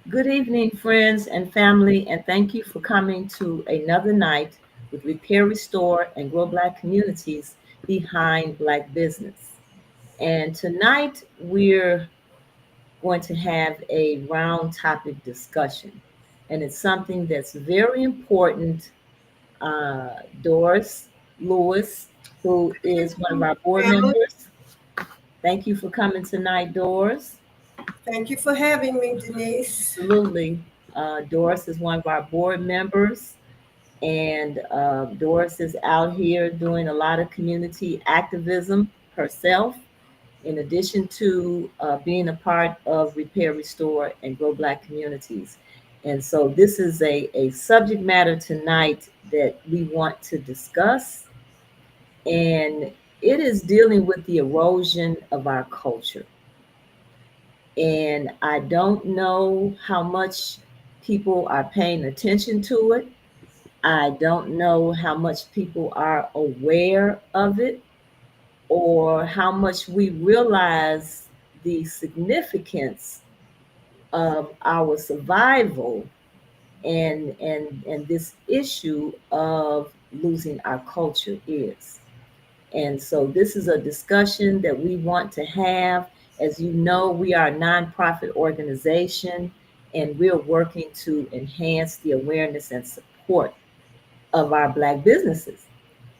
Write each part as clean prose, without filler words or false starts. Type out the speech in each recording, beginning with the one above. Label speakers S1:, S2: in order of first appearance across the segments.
S1: Good evening, friends and family, and thank you for coming to another night with Repair, Restore, and Grow Black Communities behind Black business. And tonight we're going to have a round topic discussion, and it's something that's very important. Doris Lewis, who is one of our board
S2: Well,
S1: members, thank you for coming tonight, Doris.
S2: thank you for having me, Denise.
S1: Absolutely. Doris is one of our board members, and Doris is out here doing a lot of community activism herself, in addition to being a part of Repair, Restore, and Grow Black Communities. And so, this is a subject matter tonight that we want to discuss, and it is dealing with the erosion of our culture. And I don't know how much people are paying attention to it. I don't know how much people are aware of it or how much we realize the significance of our survival and this issue of losing our culture is. And so this is a discussion that we want to have. As you know, we are a nonprofit organization and we're working to enhance the awareness and support of our Black businesses.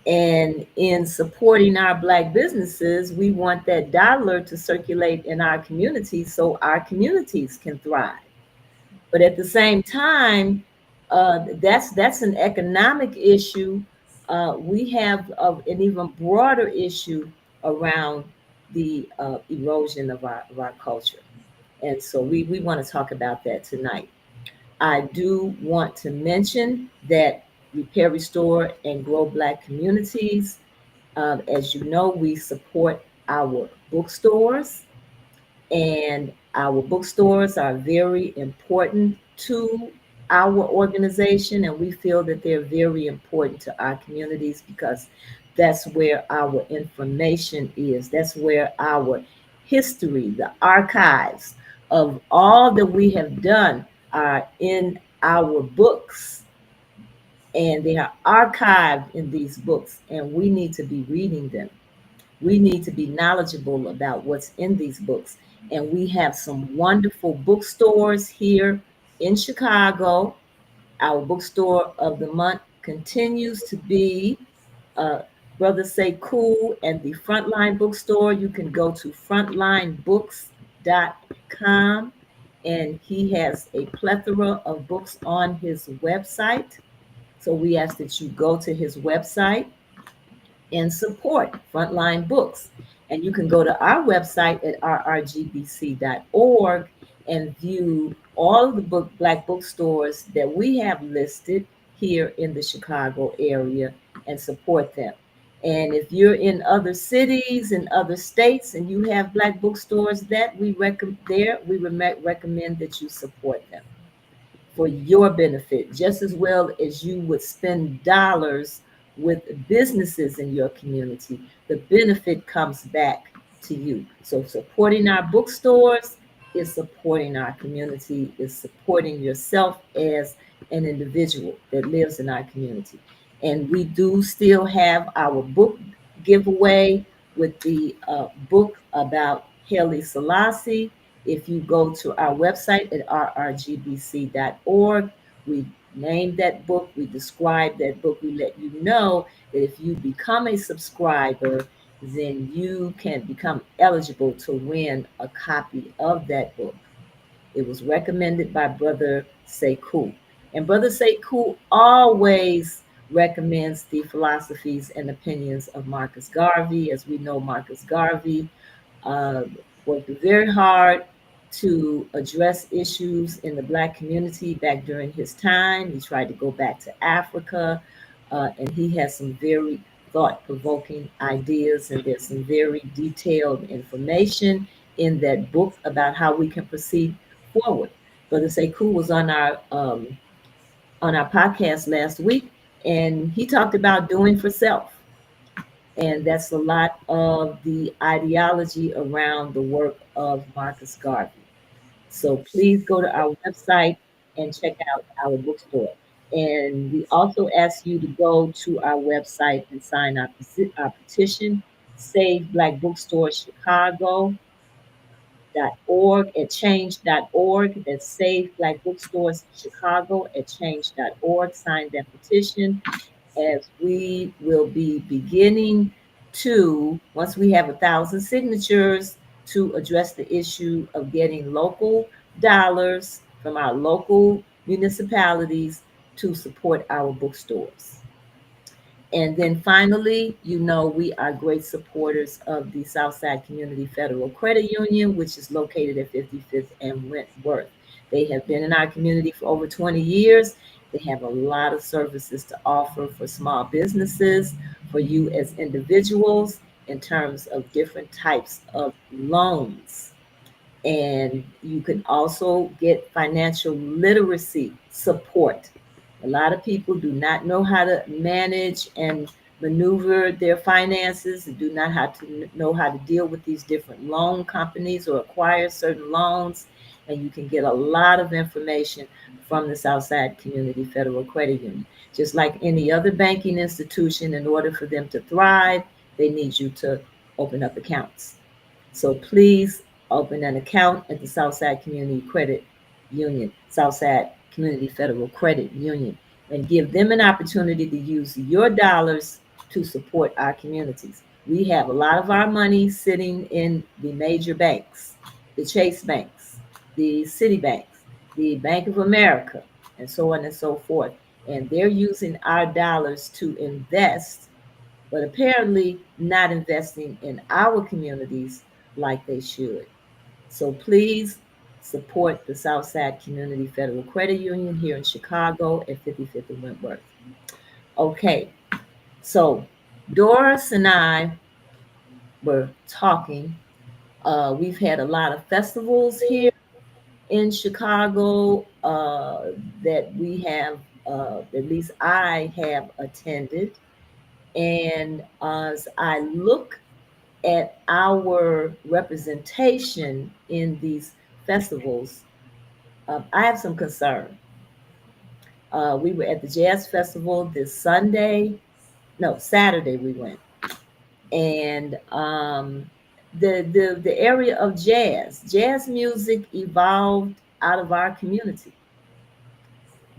S1: And in supporting our Black businesses, we want that dollar to circulate in our communities so our communities can thrive. But at the same time, that's an economic issue. We have an even broader issue around the erosion of our culture. And so we want to talk about that tonight. I do want to mention that Repair, Restore, and Grow Black Communities, as you know, we support our bookstores, and our bookstores are very important to our organization, and we feel that they're very important to our communities because that's where our information is. That's where our history, the archives of all that we have done are in our books, and they are archived in these books, and we need to be reading them. We need to be knowledgeable about what's in these books. And we have some wonderful bookstores here in Chicago. Our bookstore of the month continues to be uh, Brother Say Cool and the Frontline Bookstore. You can go to frontlinebooks.com, and he has a plethora of books on his website. So we ask that you go to his website and support Frontline Books. And you can go to our website at rrgbc.org and view all of the Black bookstores that we have listed here in the Chicago area and support them. And if you're in other cities and other states and you have Black bookstores that we recommend that you support them for your benefit, just as well as you would spend dollars with businesses in your community. The benefit comes back to you. So, supporting our bookstores is supporting our community, is supporting yourself as an individual that lives in our community. And we do still have our book giveaway with the book about Haile Selassie. If you go to our website at rrgbc.org, we name that book, we describe that book, we let you know that if you become a subscriber, then you can become eligible to win a copy of that book. It was recommended by Brother Sekou. And Brother Sekou always recommends the philosophies and opinions of Marcus Garvey. As we know, Marcus Garvey uh, worked very hard to address issues in the Black community back during his time. He tried to go back to Africa, and he has some very thought provoking ideas, and there's some very detailed information in that book about how we can proceed forward. Brother Sekou was on our podcast last week, and he talked about doing for self. And that's a lot of the ideology around the work of Marcus Garvey. So please go to our website and check out our bookstore. And we also ask you to go to our website and sign our petition, Save Black Bookstore Chicago org at change.org. That's Save Black Bookstores Chicago at change.org. Sign that petition as we will be beginning to, once we have 1,000 signatures, to address the issue of getting local dollars from our local municipalities to support our bookstores. And then finally, we are great supporters of the Southside Community Federal Credit Union, which is located at 55th and Wentworth. They have been in our community for over 20 years. They have a lot of services to offer for small businesses, for you as individuals, in terms of different types of loans. And you can also get financial literacy support. A lot of people do not know how to manage and maneuver their finances, do not know how to deal with these different loan companies or acquire certain loans. And you can get a lot of information from the Southside Community Federal Credit Union. Just like any other banking institution, in order for them to thrive, they need you to open up accounts. So please open an account at the Southside Community Credit Union, Southside Community Federal Credit Union, and give them an opportunity to use your dollars to support our communities. We have a lot of our money sitting in the major banks, the Chase banks, the Citibanks, the Bank of America, and so on and so forth. And they're using our dollars to invest, but apparently not investing in our communities like they should. So please support the Southside Community Federal Credit Union here in Chicago at 55th and Wentworth. Okay, so Doris and I were talking. We've had a lot of festivals here in Chicago that we have, at least I have attended. And as I look at our representation in these festivals, I have some concern. We were at the Jazz Festival this Sunday. No, Saturday we went. And the area of jazz music evolved out of our community.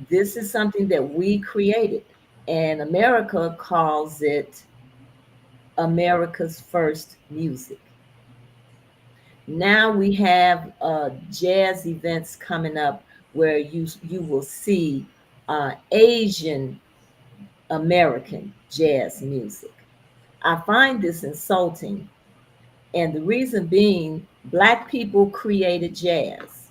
S1: This is something that we created. And America calls it America's first music. Now we have jazz events coming up where you will see Asian American jazz music. I find this insulting, and the reason being, Black people created jazz.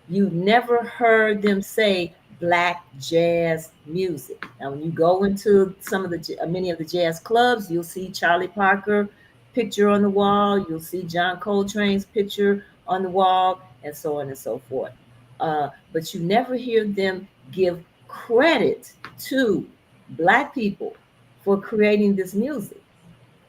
S1: You never heard them say Black jazz music. Now, when you go into some of the many of the jazz clubs, you'll see Charlie Parker picture on the wall. You'll see John Coltrane's picture on the wall, and so on and so forth. But you never hear them give credit to Black people for creating this music.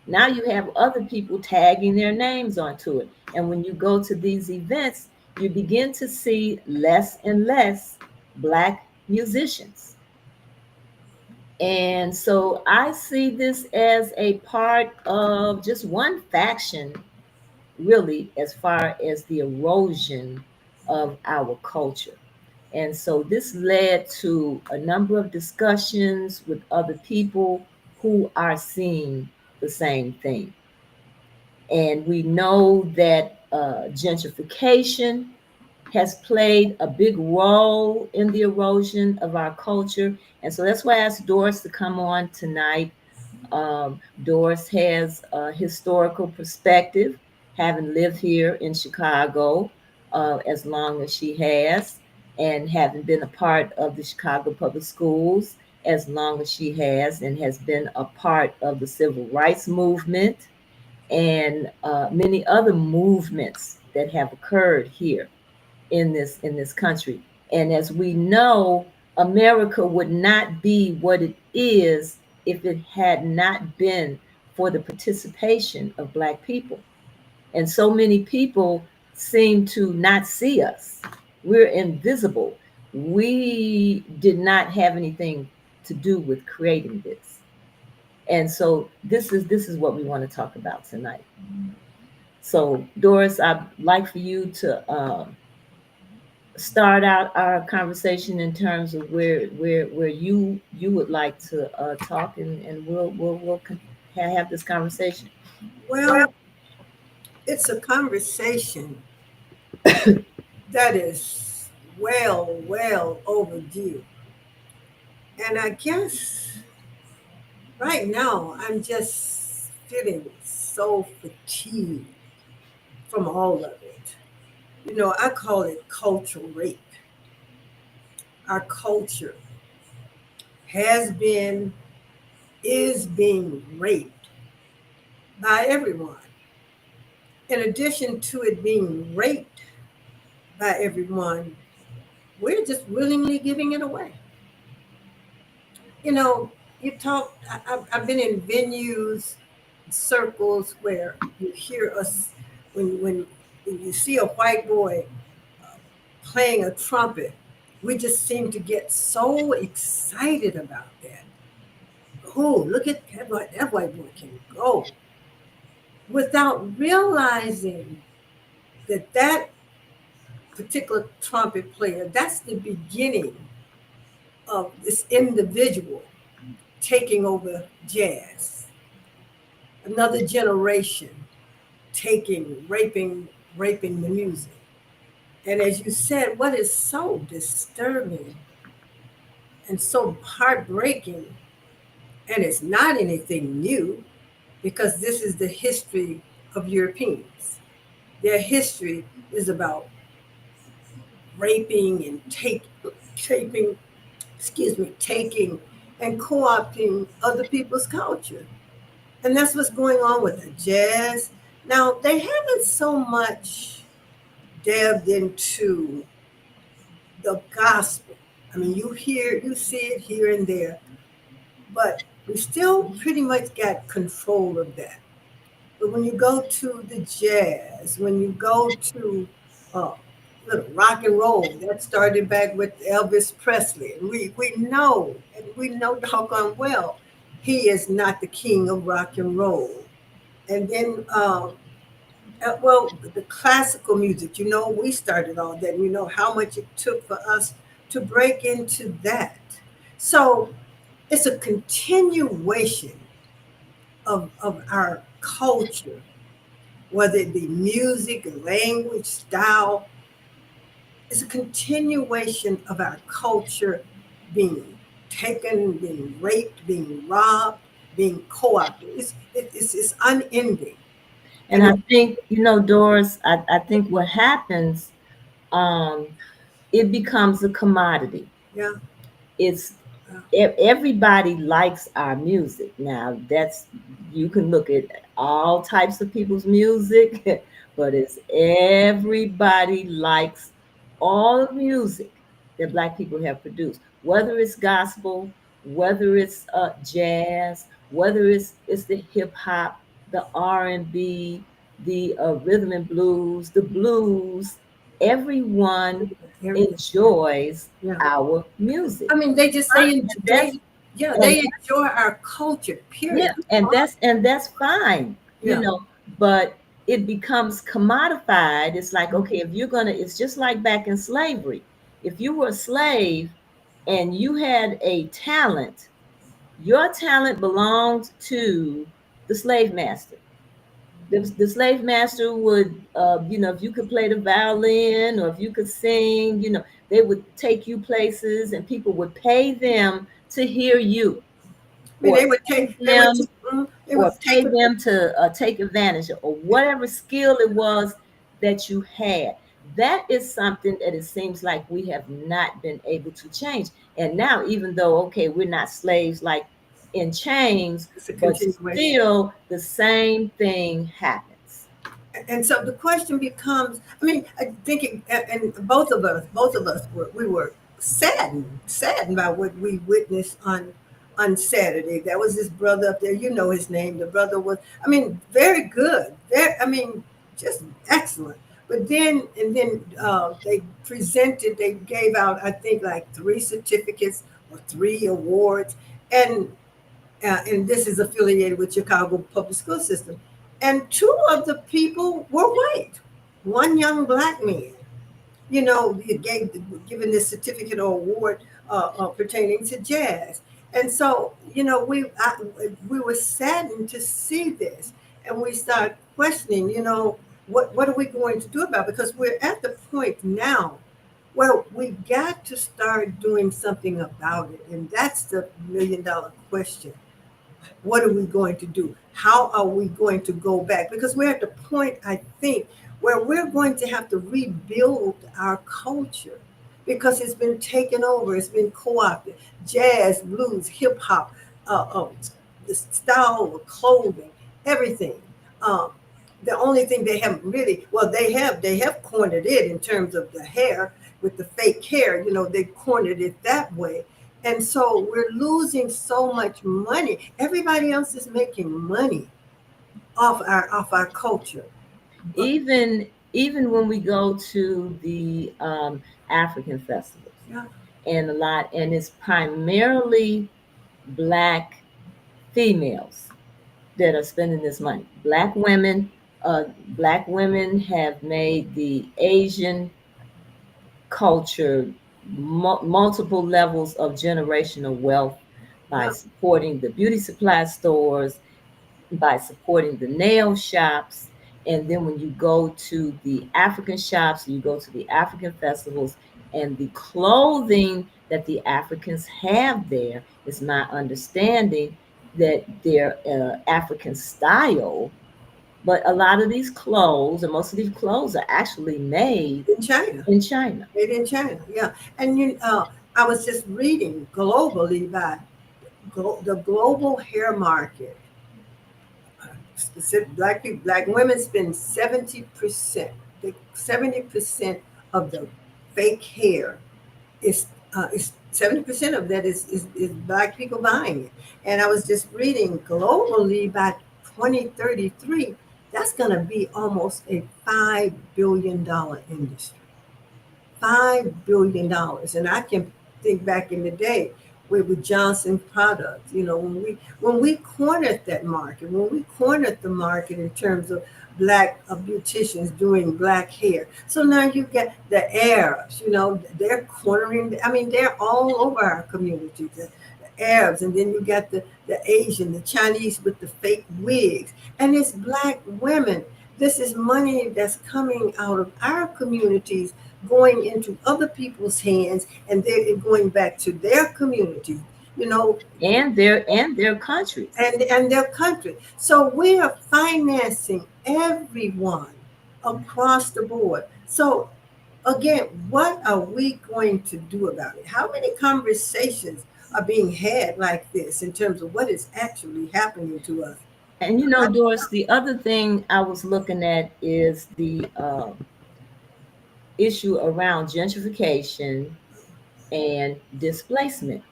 S1: Now you have other people tagging their names onto it. And when you go to these events, you begin to see less and less Black musicians. And so I see this as a part of just one faction, really, as far as the erosion of our culture. And so this led to a number of discussions with other people who are seeing the same thing. And we know that gentrification has played a big role in the erosion of our culture. And so that's why I asked Doris to come on tonight. Doris has a historical perspective, having lived here in Chicago as long as she has, and having been a part of the Chicago Public Schools as long as she has, and has been a part of the civil rights movement and many other movements that have occurred here in this country. And as we know, America would not be what it is if it had not been for the participation of Black people. And so many people seem to not see us. We're invisible. We did not have anything to do with creating this. And so this is what we want to talk about tonight. So Doris, I'd like for you to start out our conversation in terms of where you would like to talk, and we'll have this conversation.
S2: Well, it's a conversation that is well overdue. And I guess right now I'm just feeling so fatigued from all of it. I call it cultural rape. Our culture has been, is being raped by everyone. In addition to it being raped by everyone, we're just willingly giving it away. You know, you talk, I've been in venues, circles where you hear us, when you see a white boy playing a trumpet, we just seem to get so excited about that. Oh, look at that white boy can go, without realizing that that particular trumpet player, that's the beginning of this individual taking over jazz. Another generation taking, raping the music. And as you said, what is so disturbing and so heartbreaking, and it's not anything new, because this is the history of Europeans. Their history is about raping and taping, taking and co-opting other people's culture. And that's what's going on with the jazz. Now, they haven't so much delved into the gospel. I mean, you see it here and there, but we still pretty much got control of that. But when you go to the jazz, when you go to uh, little rock and roll, that started back with Elvis Presley. And we know doggone well, he is not the king of rock and roll. And then, well, the classical music, we started all that. You know how much it took for us to break into that. So it's a continuation of our culture, whether it be music, language, style. It's a continuation of our culture being taken, being raped, being robbed, being co-opted. It's unending.
S1: And
S2: And
S1: I think, Doris, I think what happens, um, it becomes a commodity.
S2: yeah,
S1: It's
S2: uh,
S1: everybody likes our music. Now, that's, you can look at all types of people's music, but it's everybody likes all the music that Black people have produced, whether it's gospel, whether it's jazz, whether it's the hip hop, the R&B, the rhythm and blues, the blues. Everyone
S2: everything.
S1: enjoys
S2: Yeah.
S1: our music.
S2: I mean, they just
S1: And that's and
S2: they enjoy our culture.
S1: yeah,
S2: Period.
S1: and that's fine,
S2: Yeah.
S1: but it becomes commodified. It's like, okay, if you're gonna, it's just like back in slavery. If you were a slave and you had a talent, your talent belonged to the slave master. The slave master would, if you could play the violin or if you could sing, they would take you places and people would pay them to hear you,
S2: I mean,
S1: or pay them
S2: they would take it.
S1: to take advantage of, or whatever skill it was that you had. That is something that it seems like we have not been able to change. And now, even though, okay, we're not slaves like in chains,
S2: It's a
S1: but
S2: continuation.
S1: still the same thing happens.
S2: And so the question becomes, I mean, I think and both of us we were saddened by what we witnessed on Saturday. There was this brother up there, you know his name. The brother was, I mean, very good, very, I mean, just excellent. But then, and then they presented, they gave out, I think, like three certificates or three awards. And this is affiliated with Chicago public school system. And two of the people were white, one young black man, you gave given this certificate or award pertaining to jazz. And so, we were saddened to see this, and we start questioning, what are we going to do about it? Because we're at the point now where we got to start doing something about it, and that's the $1 million question. What are we going to do? How are we going to go back? Because we're at the point, I think, where we're going to have to rebuild our culture because it's been taken over, it's been co opted. Jazz, blues, hip hop, the style of clothing, everything. Um, the only thing they haven't really, well, they have cornered it in terms of the hair with the fake hair. They cornered it that way, and so we're losing so much money. Everybody else is making money off our culture. But
S1: Even when we go to the African festivals,
S2: yeah,
S1: and it's primarily black females that are spending this money. Black women have made the Asian culture multiple levels of generational wealth by
S2: yeah,
S1: supporting the beauty supply stores, by supporting the nail shops. And then when you go to the African shops, you go to the African festivals, and the clothing that the Africans have there is my understanding that they're African style. But a lot of these clothes, and most of these clothes, are actually made
S2: in China,
S1: in China.
S2: made in China. Yeah, and I was just reading globally by the global hair market. Specific black people, black women spend 70%. 70% of the fake hair is 70% of that is black people buying it. And I was just reading globally by 2033, that's going to be almost a $5 billion industry. $5 billion. And I can think back in the day with Johnson products, when we cornered that market, when we cornered the market in terms of black beauticians doing black hair. So now you get the Arabs, they're cornering, I mean, they're all over our community. The Arabs, and then you got the Asian, the Chinese with the fake wigs, and it's black women. This is money that's coming out of our communities going into other people's hands, and they're going back to their communities, you know,
S1: And their countries.
S2: and their country. So we are financing everyone across the board. So again, what are we going to do about it? How many conversations are being had like this in terms of what is actually happening to us?
S1: And Doris, the other thing I was looking at is the issue around gentrification and displacement.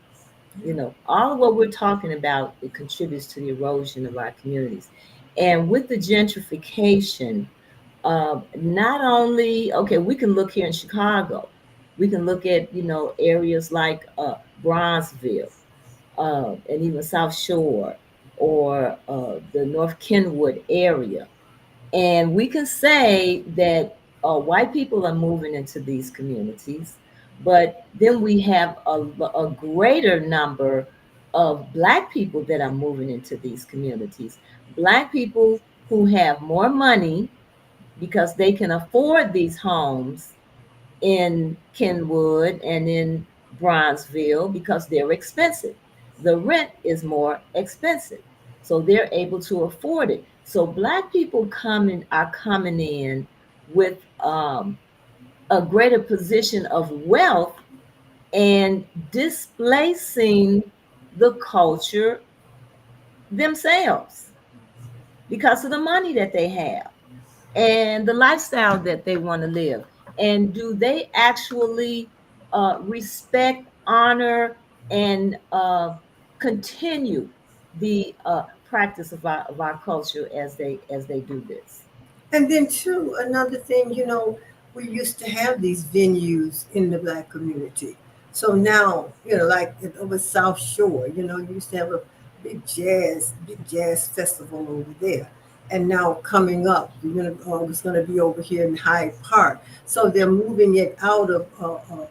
S1: All of what we're talking about, it contributes to the erosion of our communities. And with the gentrification, not only, okay, we can look here in Chicago, we can look at, areas like Bronzeville, and even South Shore, or the North Kenwood area. And we can say that white people are moving into these communities, but then we have a greater number of black people that are moving into these communities. Black people who have more money because they can afford these homes in Kenwood and in Bronzeville because they're expensive. The rent is more expensive. So they're able to afford it. So black people are coming in with a greater position of wealth and displacing the culture themselves because of the money that they have and the lifestyle that they want to live. And do they actually respect, honor, and continue the practice of our culture as they do this?
S2: And then too, another thing, we used to have these venues in the black community. So now, like over South Shore, you used to have a big jazz festival over there. And now coming up, it's going to be over here in Hyde Park. So they're moving it out of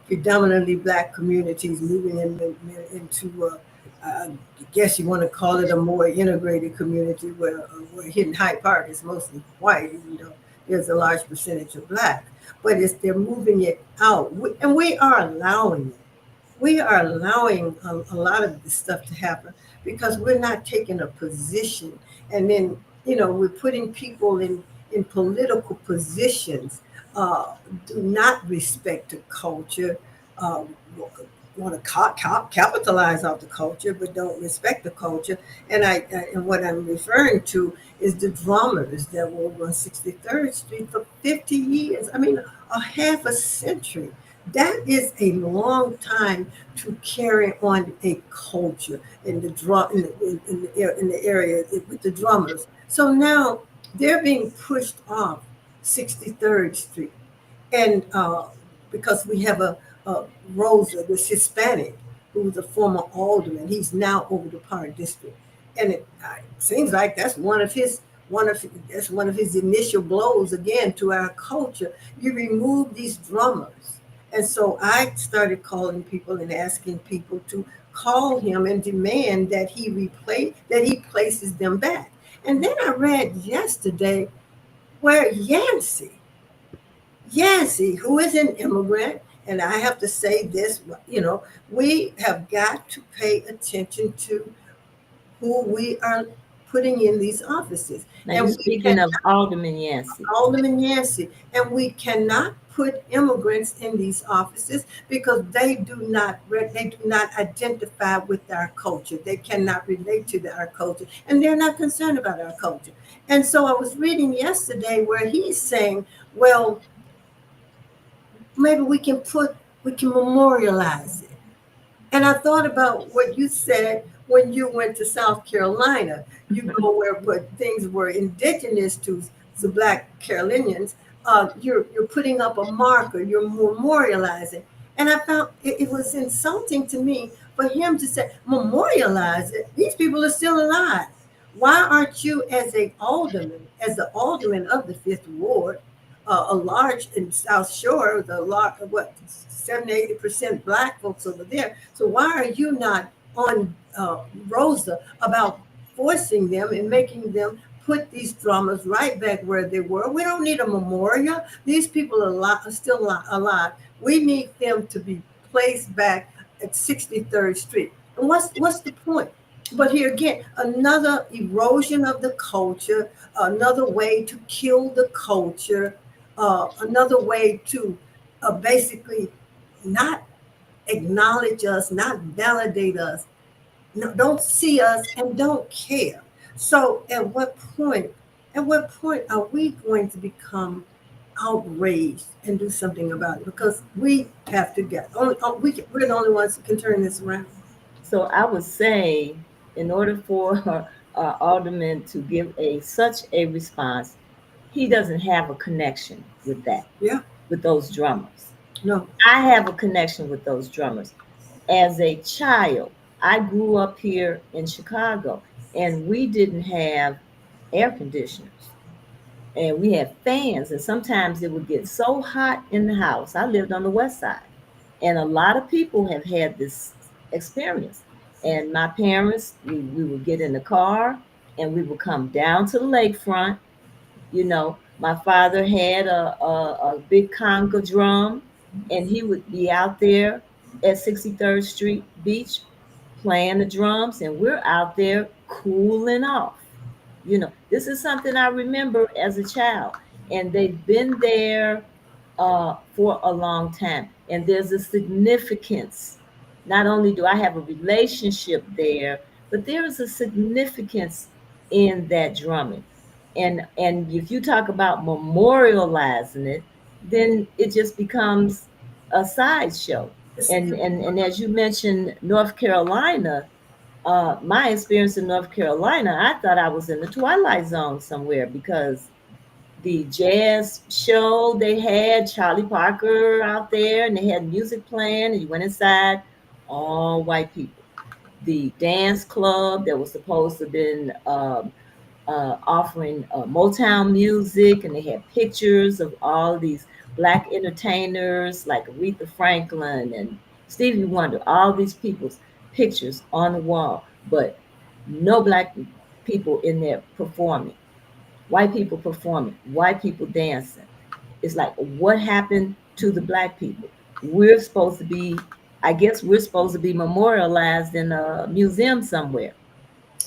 S2: predominantly black communities, moving into I guess you want to call it a more integrated community where Hidden Hyde Park is mostly white, even though there's a large percentage of black. But they're moving it out, and we are allowing it. We are allowing a lot of this stuff to happen because we're not taking a position, and then we're putting people in political positions. Do not respect the culture. Uh, Want to capitalize off the culture, but don't respect the culture. And what I'm referring to is the drummers that were on 63rd Street for 50 years. I mean, a half a century. That is a long time to carry on a culture in the drum in the area with the drummers. So now they're being pushed off 63rd Street and because we have a Rosa, this Hispanic, who was a former alderman. He's now over the Park District, and it seems like that's one of his initial blows again to our culture. You remove these drummers, and so I started calling people and asking people to call him and demand that he places them back. And then I read yesterday where Yancey, who is an immigrant, and I have to say this, we have got to pay attention to who we are putting in these offices.
S1: Now
S2: And
S1: you're
S2: we
S1: speaking
S2: can
S1: of Alderman Yancey.
S2: Alderman Yancey, and we cannot put immigrants in these offices because they do not identify with our culture. They cannot relate to our culture, and they're not concerned about our culture. And so I was reading yesterday where he's saying, well, maybe we can memorialize it. And I thought about what you said when you went to South Carolina. You go where things were indigenous to the Black Carolinians. You're putting up a marker. You're memorializing. And I found it was insulting to me for him to say memorialize it. These people are still alive. Why aren't you, as the alderman of the Fifth Ward, a large in South Shore, the lot what 70-80% black folks over there. So why are you not on Rosa about forcing them and making them put these dramas right back where they were? We don't need a memorial. These people are still alive. We need them to be placed back at 63rd Street. And what's the point? But here again, another erosion of the culture, another way to kill the culture, another way to basically not acknowledge us, not validate us, no, don't see us, and don't care. So, at what point are we going to become outraged and do something about it? Because we have to get only we're the only ones who can turn this around.
S1: So I would say, in order for Alderman to give such a response, he doesn't have a connection with that,
S2: Yeah,
S1: with those drummers.
S2: no,
S1: I have a connection with those drummers. As a child, I grew up here in Chicago, and we didn't have air conditioners, and we had fans, and sometimes it would get so hot in the house. I lived on the west side, and a lot of people have had this experience. And my parents, we would get in the car and we would come down to the lakefront. My father had a big conga drum, and he would be out there at 63rd Street Beach playing the drums, and we're out there cooling off. This is something I remember as a child, and they've been there for a long time. And there's a significance. Not only do I have a relationship there, but there is a significance in that drumming. And if you talk about memorializing it, then it just becomes a sideshow.
S2: it's,
S1: And as you mentioned, North Carolina, my experience in North Carolina, I thought I was in the Twilight Zone somewhere because the jazz show they had Charlie Parker out there, and they had music playing, and you went inside, all white people. The dance club that was supposed to have been offering Motown music, and they had pictures of all these black entertainers like Aretha Franklin and Stevie Wonder, all these people's pictures on the wall, but no black people in there performing. White people performing, white people dancing. It's like, what happened to the black people? We're supposed to be, I guess, we're supposed to be memorialized in a museum somewhere,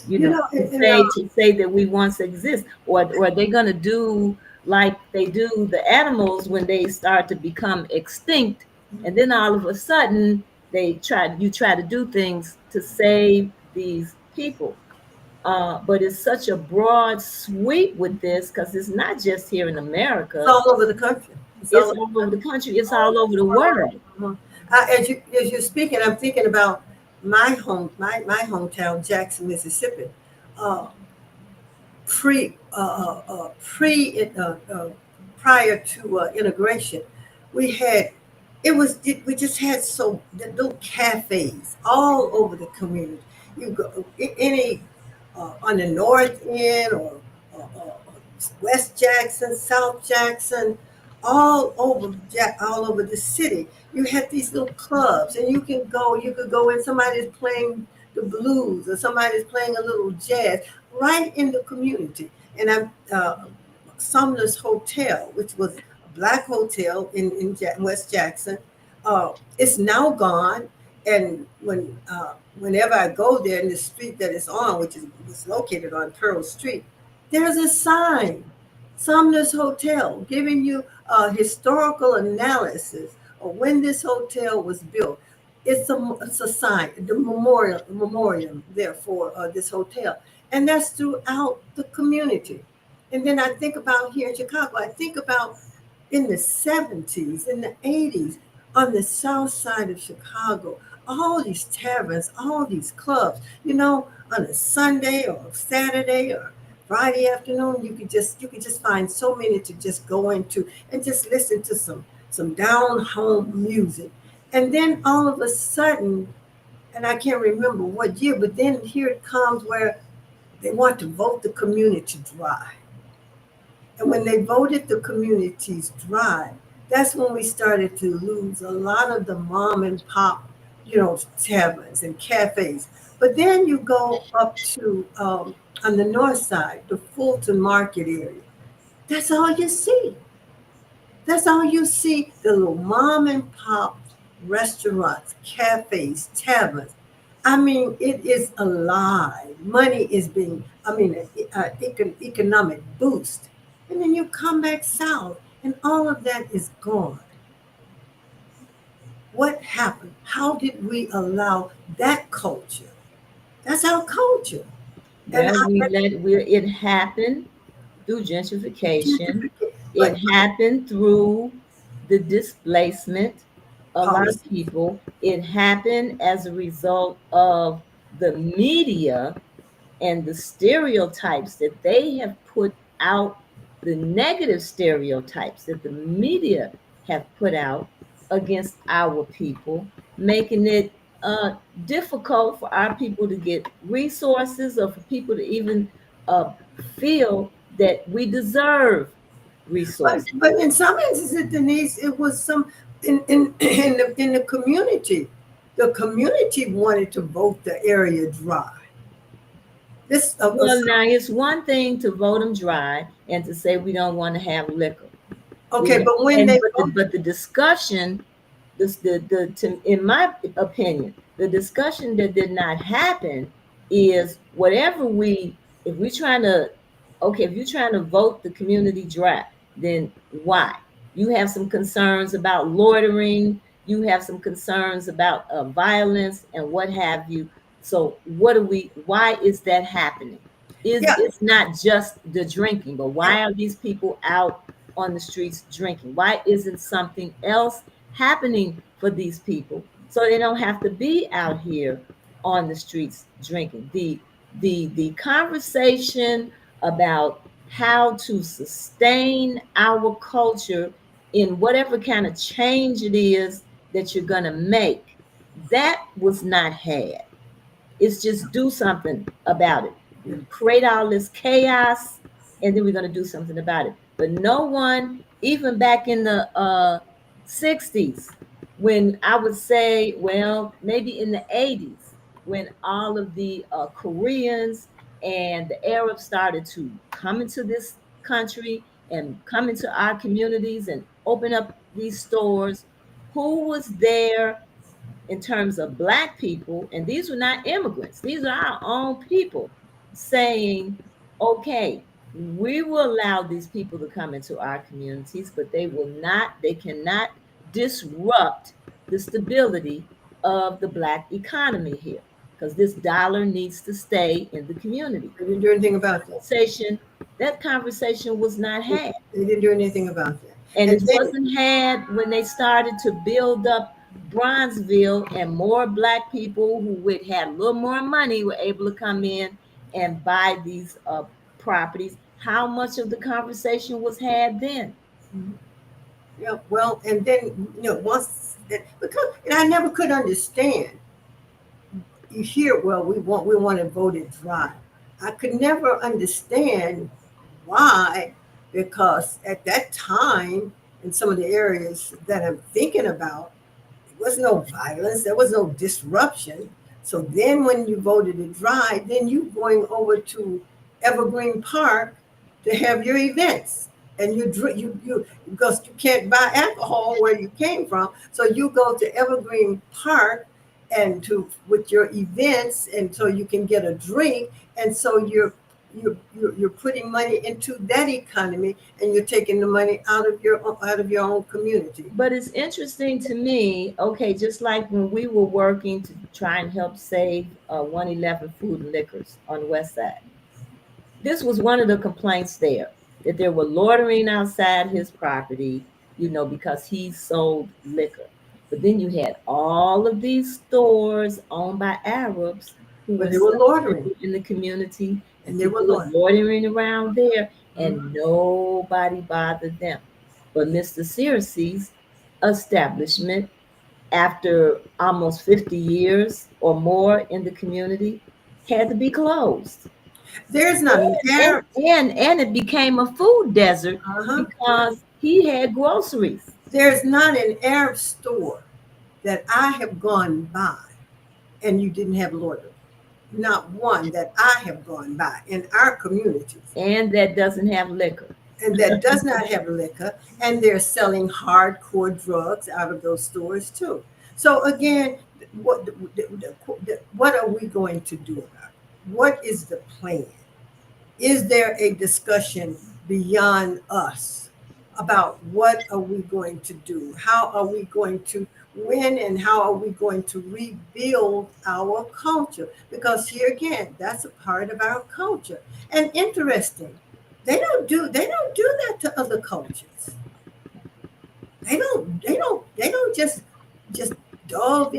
S1: you
S2: You
S1: know,
S2: know,
S1: to
S2: and,
S1: say to say that we once exist, or are they gonna do like they do the animals when they start to become extinct, and then all of a sudden you try to do things to save these people. But it's such a broad sweep with this because it's not just here in
S2: it's
S1: America.
S2: all over the country. It's all
S1: It's
S2: over
S1: all
S2: the
S1: over the
S2: country.
S1: country. It's
S2: All,
S1: all over the
S2: all
S1: world.
S2: over. As you're speaking, I'm thinking about my hometown, Jackson, Mississippi. Uh, pre pre prior to integration, we had we just had so the little cafes all over the community. You go any on the north end or West Jackson, South Jackson, all over the city. You had these little clubs, and you could go in. Somebody's playing the blues, or somebody's playing a little jazz right in the community. And I'm Sumner's Hotel, which was a black hotel in West Jackson. It's now gone, and whenever I go there in the street that it's on, which is was located on Pearl Street, there's a sign, Sumner's Hotel, giving you a historical analysis of when this hotel was built. It's a sign, the memoriam there for this hotel, and that's throughout the community. And then I think about here in Chicago. I think about in the 70s, in the 80s, on the south side of Chicago, all these taverns, all these clubs, on a Sunday or Saturday or Friday afternoon, you could just find so many to just go into and just listen to some down home music. And then all of a sudden, and I can't remember what year, but then here it comes where they want to vote the community dry. And when they voted the communities dry, that's when we started to lose a lot of the mom and pop, taverns and cafes. But then you go up to on the north side, the Fulton Market area. That's all you see. That's all you see. The little mom and pop restaurants, cafes, taverns. I mean, it is alive. Money is being, economic boost. And then you come back south, and all of that is gone. What happened? How did we allow that culture? That's our culture. And
S1: Well, it happened through gentrification. It
S2: but
S1: happened through the displacement of our
S2: policy.
S1: people. It happened as a result of the media and the stereotypes that they have put out, the negative stereotypes that the media have put out against our people, making it difficult for our people to get resources, or for people to even uh, feel that we deserve resources.
S2: But in some instances, Denise, it was some in the community. The community wanted to vote the area dry. This
S1: Well, now it's one thing to vote them dry and to say we don't want to have liquor. We
S2: okay,
S1: don't,
S2: but when
S1: and
S2: they voted,
S1: but the discussion, in my opinion, the discussion that did not happen is whatever if we're trying to, okay, if you're trying to vote the community dry, then why? You have some concerns about loitering, you have some concerns about violence and what have you. So why is that happening?
S2: yeah,
S1: It's not just the drinking, but
S2: yeah.
S1: why are these people out on the streets drinking? Why isn't something else happening for these people so they don't have to be out here on the streets drinking? The conversation about how to sustain our culture in whatever kind of change it is that you're going to make. That was not had. It's just do something about it.
S2: Yeah.
S1: We create all this chaos, and then we're going to do something about it. But no one, even back in the 60s, when I would say, well, maybe in the 80s, when all of the Koreans and the Arabs started to come into this country and come into our communities and open up these stores, who was there in terms of black people, and these were not immigrants, these are our own people saying, okay, we will allow these people to come into our communities, but they cannot disrupt the stability of the black economy here because this dollar needs to stay in the community.
S2: They didn't do anything about that.
S1: Conversation, that conversation was not had.
S2: They didn't do anything about that.
S1: And
S2: And
S1: it
S2: then,
S1: wasn't had when they started to build up Bronzeville and more black people who would had a little more money were able to come in and buy these properties. How much of the conversation was had then?
S2: yeah, well, and then, once, because, and I never could understand. You hear, well, we want to vote it dry. I could never understand why, because at that time, in some of the areas that I'm thinking about, there was no violence, there was no disruption. So then when you voted it dry, then you going over to Evergreen Park to have your events. And you because you can't buy alcohol where you came from. So you go to Evergreen Park and to with your events, and so you can get a drink. And so you're putting money into that economy, and you're taking the money out of your own community.
S1: But it's interesting to me, okay, just like when we were working to try and help save 111 Food and Liquors on the West Side. This was one of the complaints there, that there were loitering outside his property, because he sold liquor. But then you had all of these stores owned by Arabs who
S2: But
S1: were
S2: they were
S1: selling
S2: loitering,
S1: liquor in the community, and
S2: and they were
S1: people were
S2: loitering.
S1: loitering around there,
S2: Mhm.
S1: and nobody bothered them. But Mr. Searcy's establishment, after almost 50 years or more in the community, had to be closed.
S2: There's not an
S1: And
S2: Arab.
S1: and it became a food desert
S2: Uh-huh.
S1: because he had groceries.
S2: There's not an Arab store that I have gone by and you didn't have loitering. Not one that I have gone by in our communities,
S1: And that doesn't have liquor.
S2: and that does not have liquor, and they're selling hardcore drugs out of those stores too. So again, what are we going to do about it? What is the plan? Is there a discussion beyond us about what are we going to do? How are we going to win, and how are we going to rebuild our culture? Because here again, that's a part of our culture. And interesting, they don't do that to other cultures. They don't just dove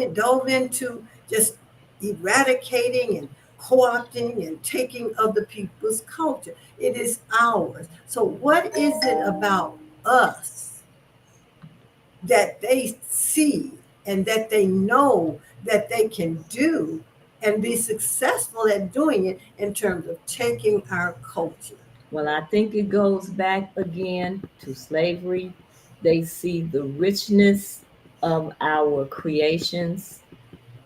S2: into just eradicating and co-opting and taking other people's culture. It is ours. So what is it about us that they see and that they know that they can do and be successful at doing it in terms of taking our culture?
S1: Well, I think it goes back again to slavery. They see the richness of our creations.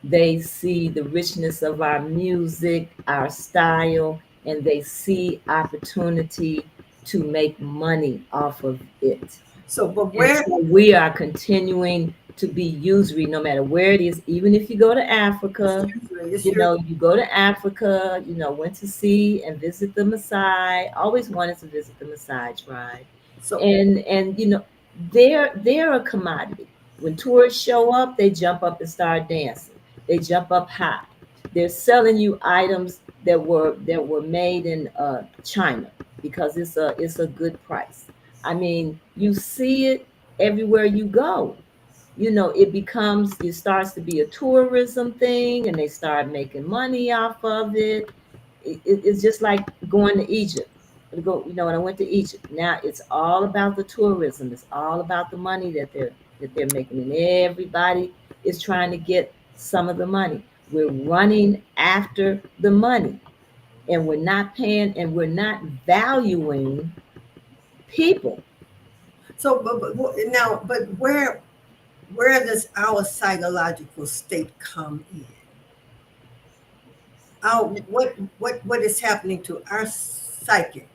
S1: They see the richness of our music, our style, and they see opportunity to make money off of it.
S2: So, but
S1: And
S2: where
S1: so we are continuing to be usury no matter where it is. Even if you go to
S2: it's
S1: Africa,
S2: usually it's your
S1: you go to Africa, went to see and visit the Maasai, always wanted to visit the Maasai tribe.
S2: so
S1: And they're a commodity. When tourists show up, they jump up and start dancing. They jump up high. They're selling you items that were made in China because it's a good price. I mean, you see it everywhere you go. It starts to be a tourism thing, and they start making money off of it. It's just like going to Egypt. to go, when I went to Egypt. Now it's all about the tourism. It's all about the money that they're making, and everybody is trying to get some of the money. We're running after the money, and we're not paying, and we're not valuing people.
S2: So, now, but where does our psychological state come in? Our what is happening to our psyche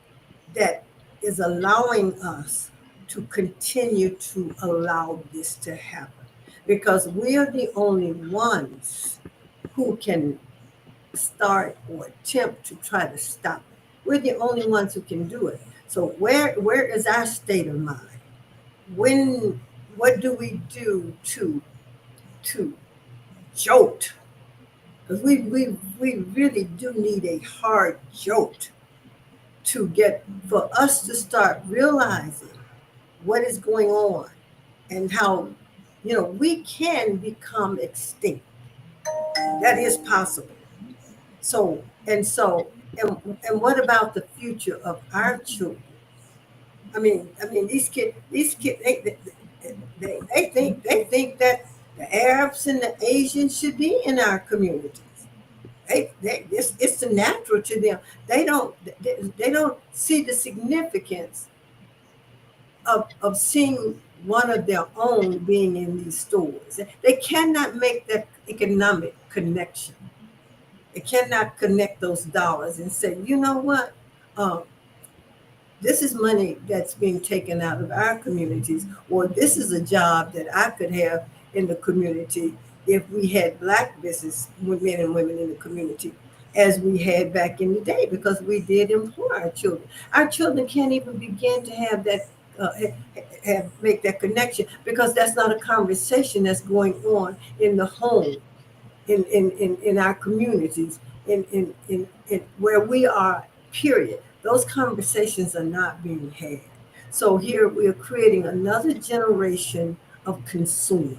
S2: that is allowing us to continue to allow this to happen? Because we are the only ones who can start or attempt to try to stop it. We're the only ones who can do it. So where is our state of mind? When what do we do to jolt? Because we really do need a hard jolt to get for us to start realizing what is going on and how we can become extinct. That is possible. So what about the future of our children? I mean, these kids, they think that the Arabs and the Asians should be in our communities. It's the natural to them. They don't see the significance of seeing one of their own being in these stores. They cannot make that economic connection. They cannot connect those dollars and say, you know what? Um, this is money that's being taken out of our communities, or this is a job that I could have in the community if we had black business men and women in the community as we had back in the day, because we did employ our children. Our children can't even begin to have that, make that connection, because that's not a conversation that's going on in the home, in our communities, in where we are, period. Those conversations are not being had. So here we are creating another generation of consumers,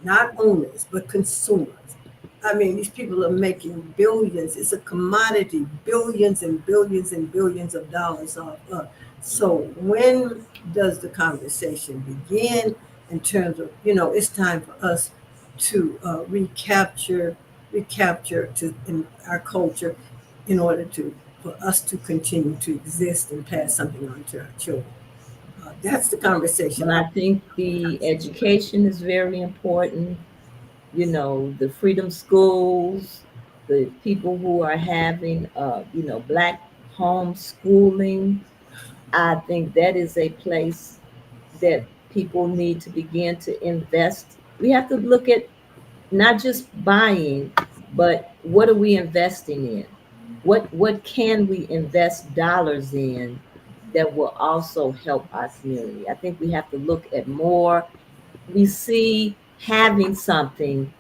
S2: not owners, but consumers. I mean, these people are making billions. It's a commodity, billions and billions and billions of dollars off. So when does the conversation begin in terms of, it's time for us to recapture to in our culture in order to for us to continue to exist and pass something on to our children. That's the conversation
S1: But
S2: I
S1: I
S2: want
S1: think
S2: to
S1: the
S2: have.
S1: education is very important. The freedom schools, the people who are having, black homeschooling. I think that is a place that people need to begin to invest. We have to look at not just buying, but what are we investing in? What can we invest dollars in that will also help our community? I think we have to look at more. We see having something,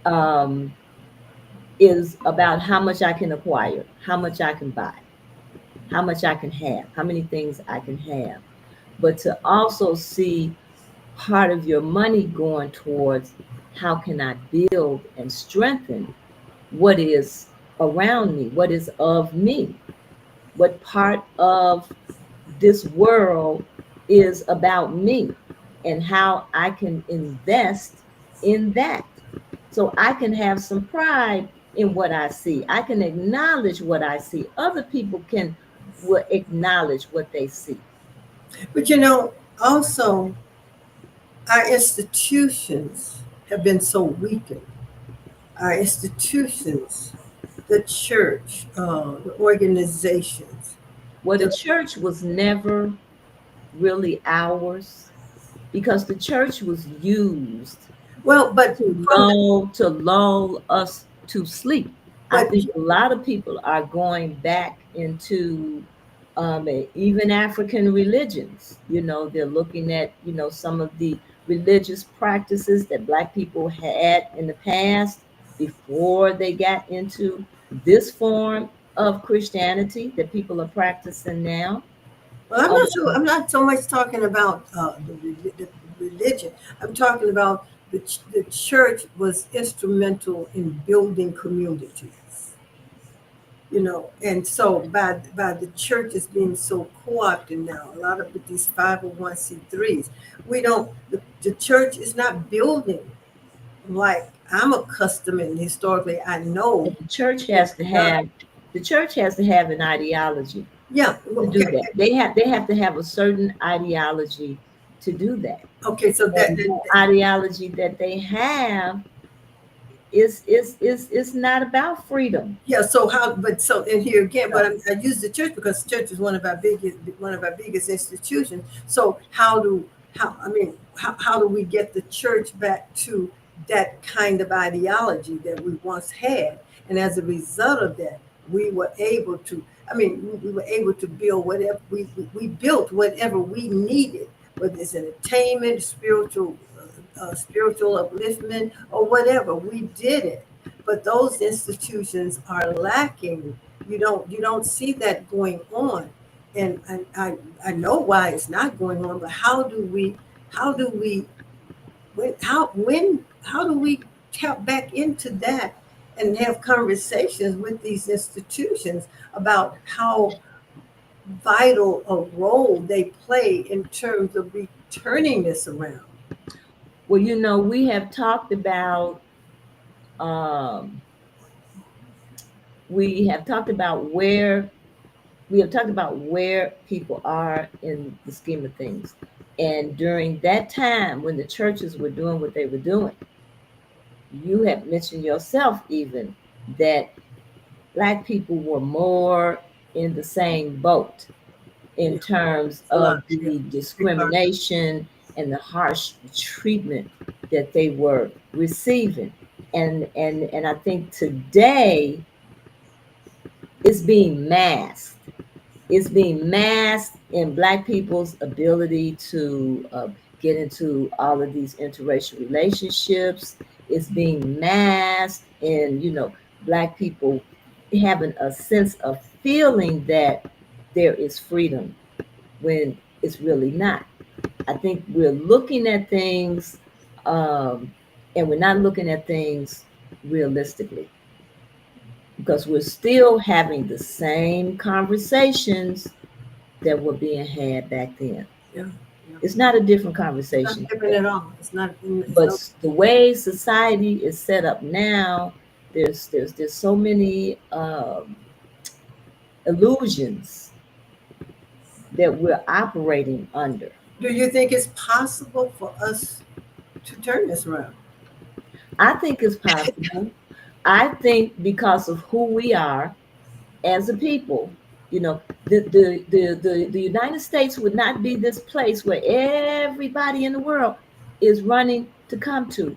S1: um, is about how much I can acquire, how much I can buy, how much I can have, how many things I can have. But to also see part of your money going towards how can I build and strengthen what is around me, what is of me, what part of this world is about me, and how I can invest in that. So I can have some pride in what I see. I can acknowledge what I see. Other people can will acknowledge what they see.
S2: But also our institutions have been so weakened. Our institutions, the church, the organizations.
S1: Well, the
S2: The,
S1: church was never really ours because the church was used
S2: well, but
S1: to
S2: from the,
S1: lull us to sleep. I
S2: but
S1: think a lot of people are going back into, even African religions. They're looking at, some of the religious practices that Black people had in the past before they got into this form of Christianity that people are practicing now.
S2: well,
S1: Um,
S2: I'm not so much talking about the religion. I'm talking about the church was instrumental in building communities. And so by the churches being so co-opted now, a lot of with these 501c3s, we don't the church is not building like I'm accustomed and historically I know
S1: But
S2: it's done.
S1: the church has to have an ideology
S2: Yeah,
S1: to do
S2: okay,
S1: that. They have to have a certain ideology to do that.
S2: okay, so
S1: And the ideology that they have is not about freedom.
S2: yeah, so how, but so, and here again, but
S1: No.
S2: I use the church because the church is one of our biggest institutions. So I mean, how do we get the church back to that kind of ideology that we once had? And as a result of that, we were able to, I mean, we were able to build whatever we built whatever we needed, whether it's entertainment, spiritual upliftment, or whatever. We did it, but those institutions are lacking. You don't see that going on, and I know why it's not going on. But how do we how do we tap back into that and have conversations with these institutions about how vital a role they play in terms of returning this around?
S1: Well, we have talked about um, we have talked about where people are in the scheme of things. And during that time when the churches were doing what they were doing, you have mentioned yourself even that Black people were more in the same boat in
S2: Yeah,
S1: terms
S2: a lot.
S1: of
S2: Yeah,
S1: the
S2: regardless.
S1: discrimination and the harsh treatment that they were receiving. And I think today it's being masked. It's being masked in Black people's ability to get into all of these interracial relationships. It's being masked in, Black people having a sense of feeling that there is freedom when it's really not. I think we're looking at things, and we're not looking at things realistically because we're still having the same conversations that were being had back then.
S2: Yeah, yeah.
S1: It's not a different
S2: It's not
S1: conversation
S2: different
S1: today.
S2: at all. It's not. It's no.
S1: But the way society is set up now, there's so many illusions that we're operating under.
S2: Do you think it's possible for us to turn this around?
S1: I think it's possible. I think because of who we are as a people, the United States would not be this place where everybody in the world is running to come to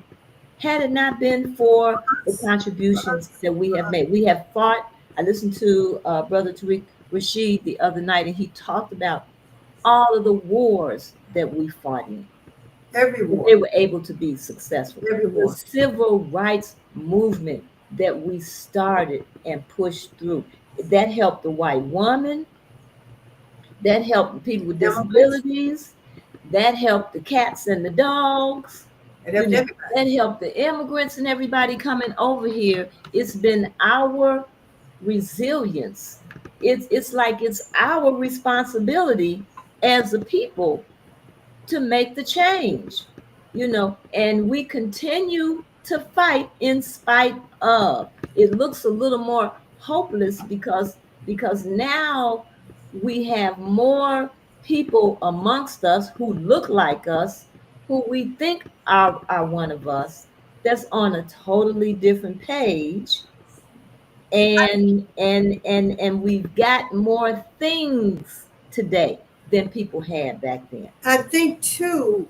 S1: had it not been for the
S2: Us, for
S1: contributions
S2: us,
S1: that we
S2: for
S1: have
S2: us,
S1: made. We have fought. I listened to Brother Tariq Rashid the other night, and he talked about all of the wars that we fought in. And
S2: everyone,
S1: they were able to be successful. The
S2: everyone.
S1: civil rights movement that we started and pushed through, that helped the white woman, that helped people with
S2: Immigrants,
S1: disabilities, that helped the cats and the dogs,
S2: it helped everybody.
S1: that helped the immigrants and everybody coming over here. It's been our resilience. It's like it's our responsibility as a people to make the change, and we continue to fight in spite of. It looks a little more hopeless because now we have more people amongst us who look like us, who we think are one of us, that's on a totally different page, and we've got more things today than people had back then.
S2: I think too.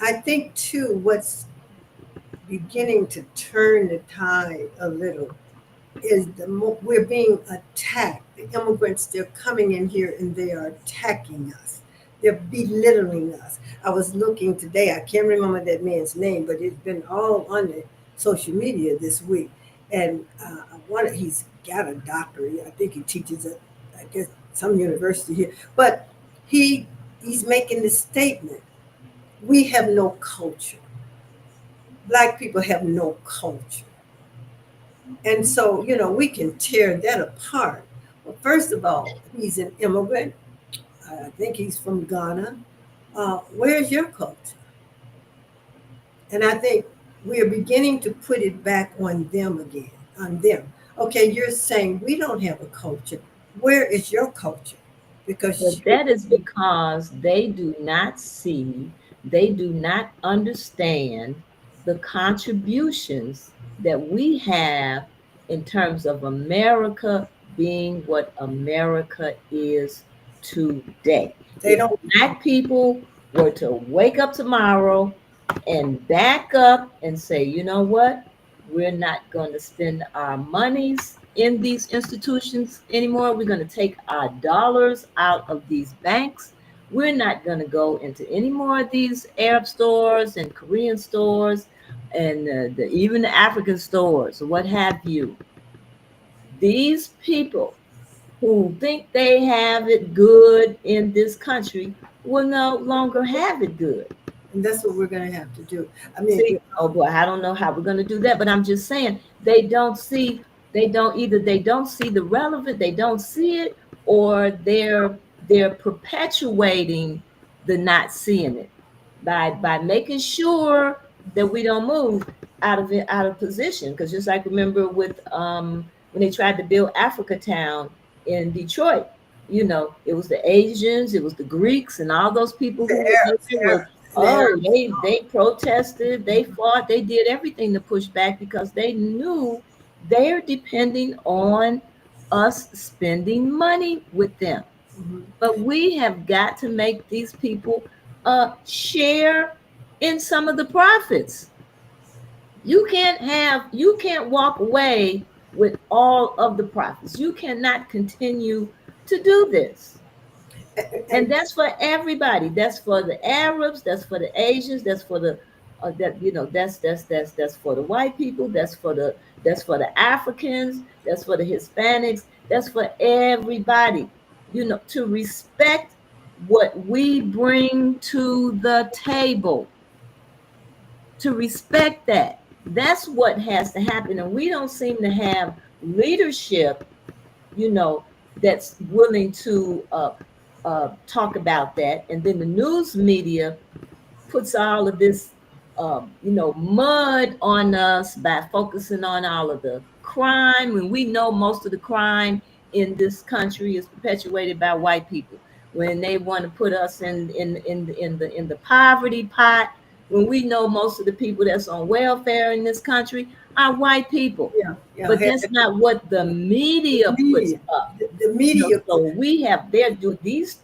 S2: I think too. What's beginning to turn the tide a little is we're being attacked. The immigrants, they're coming in here and they are attacking us. They're belittling us. I was looking today, I can't remember that man's name, but it's been all on the social media this week. And he's got a doctorate. I think he teaches at, I guess, some university here. But he's making this statement. We have no culture. Black people have no culture. And so, we can tear that apart. Well, first of all, he's an immigrant. I think he's from Ghana. Where's your culture? And I think we are beginning to put it back on them again, on them. Okay, you're saying we don't have a culture. Where is your culture? Because
S1: But that is because they do not see, they do not understand the contributions that we have in terms of America being what America is today.
S2: they
S1: If
S2: don't.
S1: Black people were to wake up tomorrow and back up and say, you know what? We're not going to spend our monies in these institutions anymore. We're going to take our dollars out of these banks. We're not going to go into any more of these Arab stores and Korean stores and even the African stores, or what have you. These people who think they have it good in this country will no longer have it good.
S2: And that's what we're going to have to do. I mean,
S1: See, oh boy, I don't know how we're going to do that, but I'm just saying they don't see the relevant, they don't see it, or they're perpetuating the not seeing it by making sure that we don't move out of position. Because just like remember with when they tried to build Africa Town in Detroit, it was the Asians, it was the Greeks, and all those people
S2: the
S1: who were
S2: Arabs,
S1: there was.
S2: and the
S1: Oh,
S2: Arabs.
S1: they protested, they fought, they did everything to push back because they knew they're depending on us spending money with them.
S2: Mhm.
S1: But we have got to make these people share in some of the profits. You can't walk away with all of the profits. You cannot continue to do this. And
S2: And
S1: that's for everybody. That's for the Arabs. That's for the Asians. That's for the that's for the white people. That's for the Africans. That's for the Hispanics. That's for everybody. To respect what we bring to the table. To respect that. That's what has to happen. And we don't seem to have leadership you know, that's willing to talk about that. And then the news media puts all of this, mud on us by focusing on all of the crime when we know most of the crime in this country is perpetuated by white people. When they want to put us in the poverty pot, when we know most of the people that's on welfare in this country are white people.
S2: yeah, yeah,
S1: But that's not what the
S2: the
S1: media puts
S2: media,
S1: up.
S2: the media,
S1: So we have they're doing these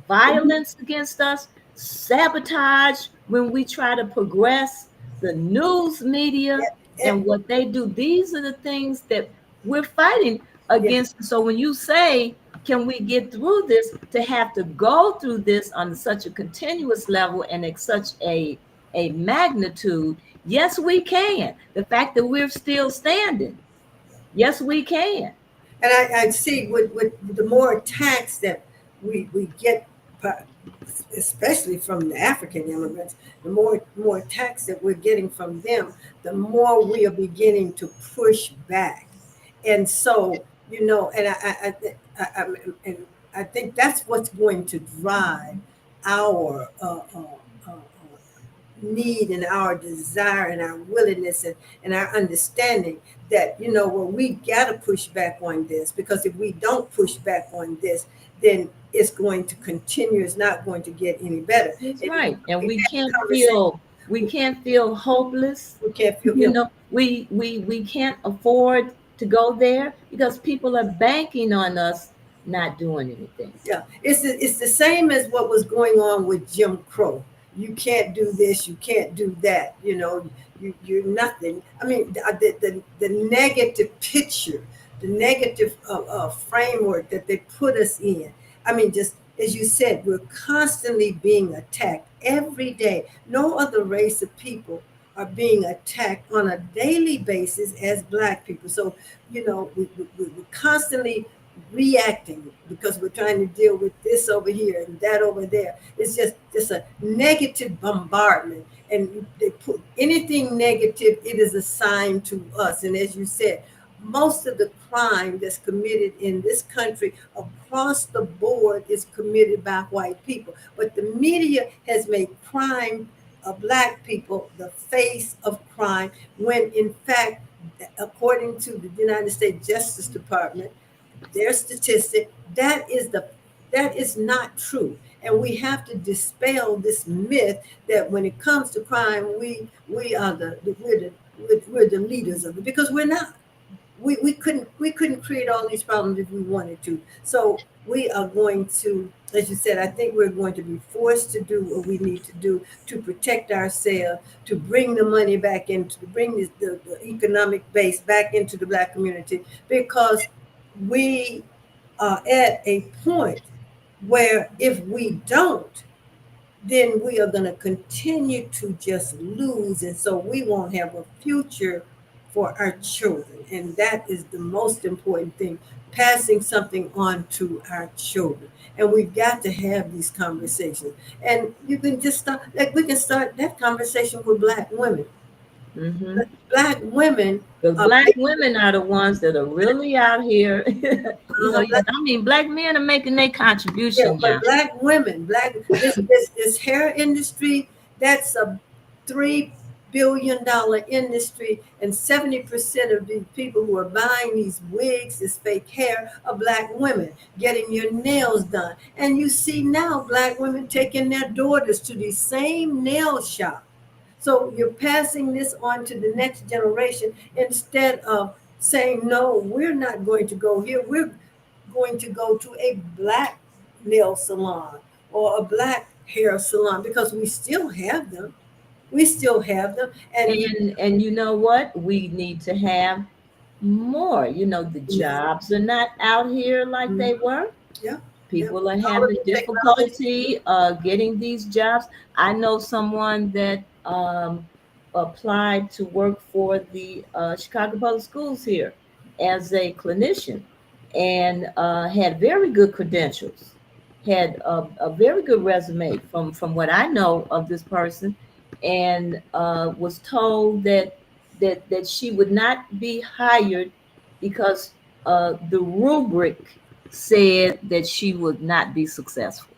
S1: violence against us, sabotage when we try to progress, the news media
S2: and,
S1: and what they do. These are the things that we're fighting
S2: yeah,
S1: against. So when you say, can we get through this, to have to go through this on such a continuous level and at such a magnitude, yes, we can. The fact that we're still standing, yes, we can.
S2: and I see with the more attacks that we get, especially from the African immigrants, the more attacks that we're getting from them, the more we are beginning to push back. And so, and and I think that's what's going to drive our need and our desire and our willingness and our understanding that, well, we got to push back on this, because if we don't push back on this, then it's going to continue. It's not going to get any better.
S1: That's
S2: And
S1: right. And
S2: we
S1: we
S2: had the
S1: can't
S2: conversation.
S1: feel hopeless.
S2: We can't feel,
S1: We can't afford to go there because people are banking on us not doing anything.
S2: yeah, it's the same as what was going on with Jim Crow. You can't do this, you can't do that. You're nothing. I mean, the negative picture, the negative framework that they put us in. I mean, just as you said, we're constantly being attacked every day. No other race of people are being attacked on a daily basis as Black people. So, we're constantly reacting because we're trying to deal with this over here and that over there. It's just a negative bombardment. And they put anything negative, it is assigned to us. And as you said, most of the crime that's committed in this country across the board is committed by white people. But the media has made crime of black people the face of crime, when in fact, according to the United States Justice Department, their statistic, that is not true. And we have to dispel this myth that when it comes to crime, we are we're the leaders of it, because we're not. We couldn't create all these problems if we wanted to. So we are going to, as you said, I think we're going to be forced to do what we need to do to protect ourselves, to bring the money back into, to bring the economic base back into the black community, because we are at a point where if we don't, then we are going to continue to just lose. And so we won't have a future for our children. And that is the most important thing, passing something on to our children. And we've got to have these conversations. And you can just start, like we can start that conversation with black women.
S1: Mm-hmm.
S2: Black women
S1: Because
S2: are
S1: black
S2: making,
S1: women are the ones that are really out here. Yeah,
S2: black,
S1: I mean, black men are making their
S2: yeah,
S1: contribution
S2: but
S1: now.
S2: black women, this hair industry, that's a $3 billion industry, and 70% of the people who are buying these wigs, this fake hair, are black women getting your nails done. And you see now black women taking their daughters to these same nail shops. So you're passing this on to the next generation instead of saying, no, we're not going to go here. We're going to go to a black nail salon or a black hair salon, because we still have them. We still have them. And you,
S1: And you know what? We need to have more. The
S2: yeah,
S1: jobs are not out here like
S2: mhm,
S1: they were.
S2: yeah, yeah.
S1: People are
S2: All of
S1: having
S2: the technology.
S1: difficulty getting these jobs. I know someone that applied to work for the Chicago Public Schools here as a clinician, and had very good credentials, had a very good resume from what I know of this person, and was told that she would not be hired because the rubric said that she would not be successful.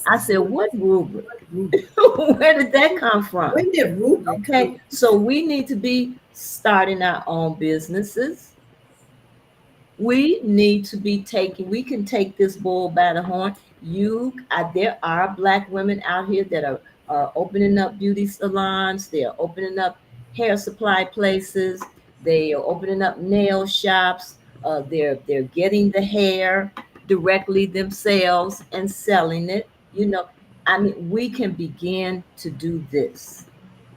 S1: I
S2: It's
S1: said, what rubric?
S2: what rubric.
S1: Where did that come from?
S2: When did rubric come?
S1: Okay, so we need to be starting our own businesses. We need to be taking, we can take this bull by the horn. There are black women out here that are opening up beauty salons. They are opening up hair supply places. They are opening up nail shops. They're getting the hair directly themselves and selling it. I mean, we can begin to do this.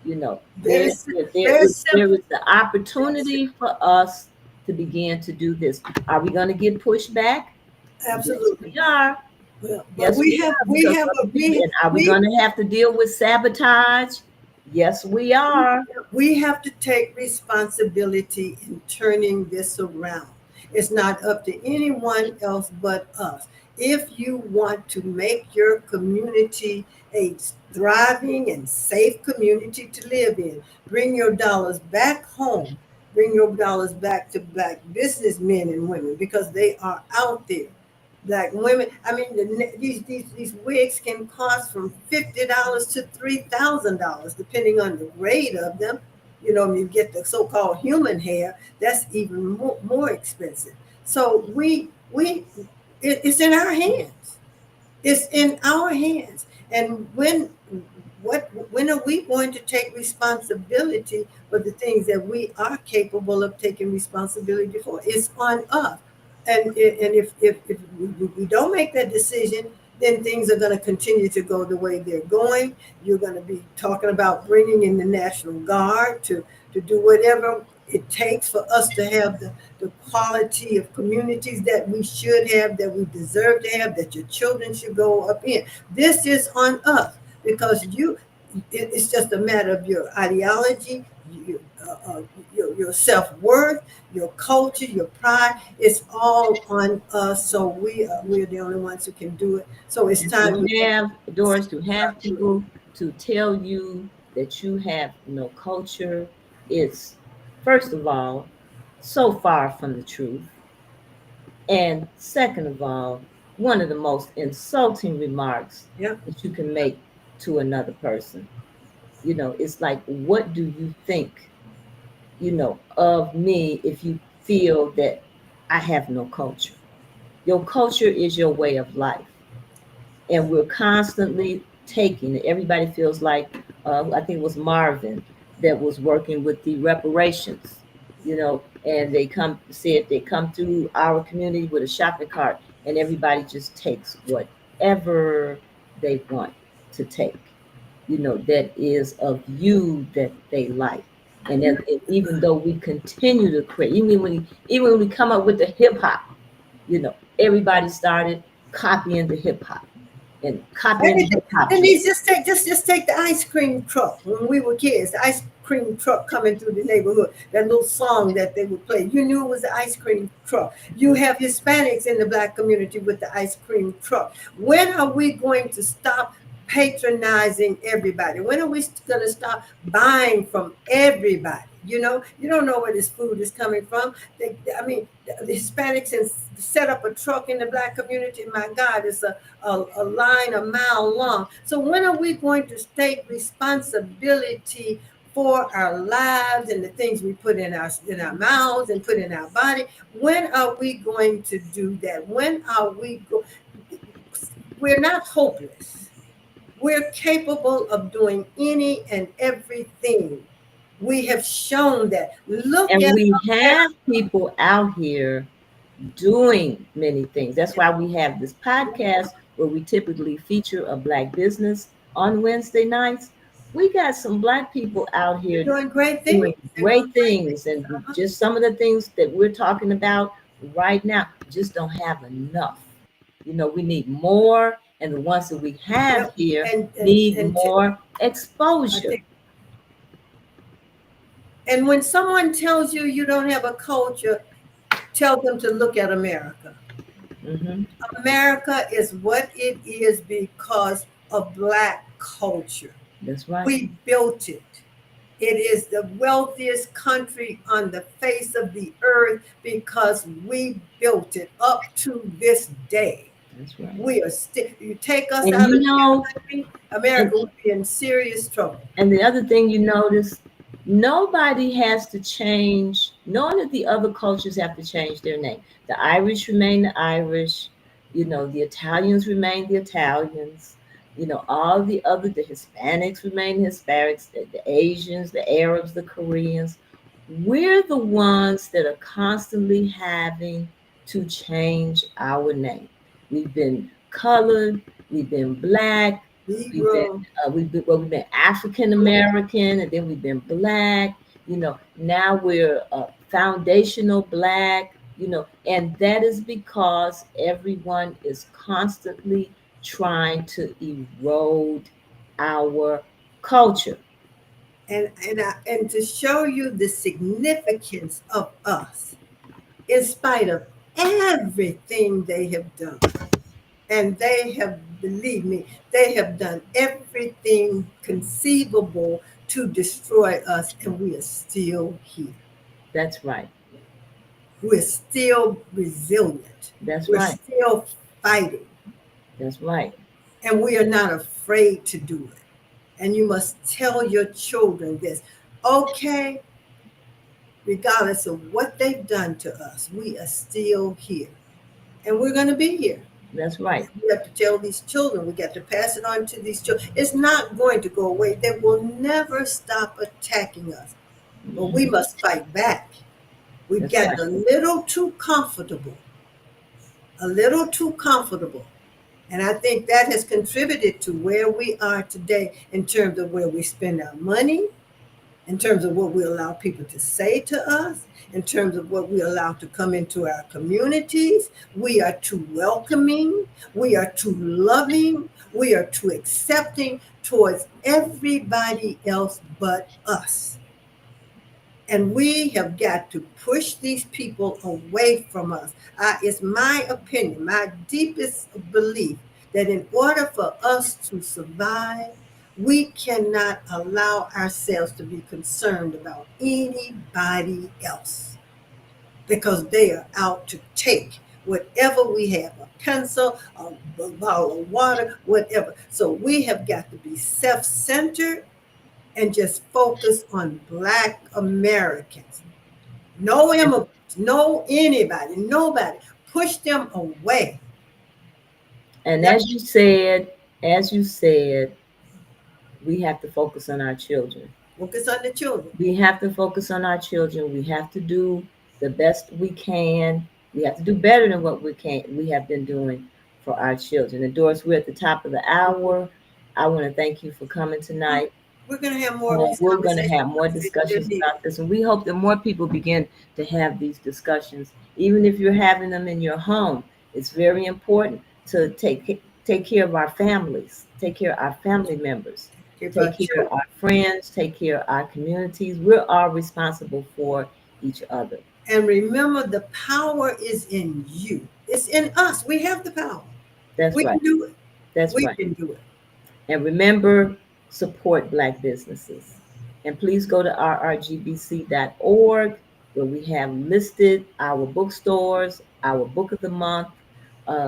S2: Very, very
S1: There
S2: simple.
S1: is the
S2: Very
S1: opportunity
S2: simple.
S1: for us to begin to do this. Are we going to get pushed back? Yes,
S2: Absolutely.
S1: we are.
S2: Well, but
S1: Yes, we are,
S2: we
S1: because
S2: have
S1: other
S2: a
S1: people. And are we going to have to deal with sabotage? Yes, we are.
S2: we have to take responsibility in turning this around. It's not up to anyone else but us. If you want to make your community a thriving and safe community to live in, bring your dollars back home. Bring your dollars back to black businessmen and women, because they are out there. Black women, I mean, these wigs can cost from $50 to $3,000, depending on the grade of them. You get the so-called human hair, that's even more expensive. So it's in our hands. It's in our hands. And when are we going to take responsibility for the things that we are capable of taking responsibility for? It's on us. And if we don't make that decision, then things are going to continue to go the way they're going. You're going to be talking about bringing in the National Guard to do whatever it takes for us to have the quality of communities that we should have, that we deserve to have, that your children should grow up in. This is on us, because it's just a matter of your ideology, your self-worth, your culture, your pride. It's all on us. So we're the only ones who can do it. So it's
S1: And
S2: time we
S1: to
S2: take
S1: have, Doris, to have
S2: responsibility.
S1: people to tell you that you have no culture, it's, first of all, so far from the truth. And second of all, one of the most insulting remarks
S2: Yeah.
S1: that you can make to another person. It's like, what do you think, of me if you feel that I have no culture? Your culture is your way of life. And we're constantly taking it. Everybody feels like, I think it was Marvin that was working with the reparations, and they come through our community with a shopping cart, and everybody just takes whatever they want to take, that is of you that they like. And even though we continue to create, even when we come up with the hip hop, everybody started copying the hip hop and copying the
S2: Everything.
S1: hip hop
S2: Then
S1: track.
S2: these just take the ice cream truck when we were kids. The ice cream truck coming through the neighborhood. That little song that they would play. You knew it was the ice cream truck. You have Hispanics in the black community with the ice cream truck. When are we going to stop patronizing everybody? When are we going to stop buying from everybody? You don't know where this food is coming from. I mean, the Hispanics and set up a truck in the black community. My God, it's a line a mile long. So when are we going to take responsibility for our lives and the things we put in our mouths and put in our body? When are we going to do that? When are we We're not hopeless. We're capable of doing any and everything. We have shown that. Look
S1: And
S2: at
S1: we
S2: America.
S1: have people out here doing many things. That's why we have this podcast where we typically feature a Black business on Wednesday nights. We got some Black people out
S2: They're
S1: here
S2: doing great things.
S1: doing
S2: They're doing
S1: great
S2: great
S1: things,
S2: things.
S1: and just some of the things that we're talking about right now just don't have enough. We need more, and the ones that we have
S2: Yep.
S1: here
S2: And
S1: need
S2: and
S1: more
S2: I
S1: exposure.
S2: think And when someone tells you you don't have a culture, tell them to look at America.
S1: Hmm.
S2: America is what it is because of Black culture.
S1: That's right.
S2: We built it. It is the wealthiest country on the face of the earth because we built it up to this day.
S1: That's right.
S2: We are still, you take us
S1: And
S2: out of
S1: you
S2: that
S1: know,
S2: country,
S1: and
S2: America would be in serious trouble.
S1: And the other thing you notice, nobody has to change, none of the other cultures have to change their name. The Irish remain the Irish, the Italians remain the Italians, the Hispanics remain the Hispanics, the Asians, the Arabs, the Koreans. We're the ones that are constantly having to change our name. We've been colored, we've been black, we've been
S2: Negro,
S1: we've been African American, and then we've been black. Now we're foundational black. And that is because everyone is constantly trying to erode our culture.
S2: and to show you the significance of us in spite of everything they have done. And they have, believe me, they have done everything conceivable to destroy us, and we are still here.
S1: That's right.
S2: We're still resilient.
S1: That's
S2: We're
S1: right.
S2: still fighting,
S1: That's right.
S2: and we are not afraid to do it. And you must tell your children this. Okay, regardless of what they've done to us, we are still here. And we're going to be here.
S1: That's right.
S2: We have to tell these children, we got to pass it on to these children. It's not going to go away. They will never stop attacking us, but we
S1: Mhm.
S2: must fight back. We've
S1: That's right.
S2: gotten a little too comfortable, a little too comfortable. And I think that has contributed to where we are today in terms of where we spend our money, in terms of what we allow people to say to us, in terms of what we allow to come into our communities. We are too welcoming, we are too loving, we are too accepting towards everybody else but us. And we have got to push these people away from us. It's my opinion, my deepest belief that in order for us to survive, we cannot allow ourselves to be concerned about anybody else. because they are out to take whatever we have, a pencil, a bottle of water, whatever. So we have got to be self-centered and just focus on Black Americans. No immigrants, no anybody, nobody. Push them away.
S1: And
S2: That
S1: as you said, we have to focus on our children.
S2: focus on the children.
S1: We have to focus on our children. We have to do the best we can. We have to do better than what we have been doing for our children. And Doris, we're at the top of the hour. I want to thank you for coming tonight.
S2: We're going to have more of these
S1: We're going to
S2: conversations.
S1: have more
S2: They're
S1: discussions
S2: needed.
S1: about this, and we hope that more people begin to have these discussions, even if you're having them in your home. It's very important to take care of our families, take care of our family members,
S2: Give our
S1: take care of
S2: children.
S1: our friends, take care of our communities. We're all responsible for each other.
S2: And remember, the power is in you. It's in us. We have the power.
S1: That's
S2: We
S1: right.
S2: can do it.
S1: That's
S2: We
S1: right.
S2: can do it.
S1: And remember, support Black businesses. And please go to rrgbc.org where we have listed our bookstores, our book of the month.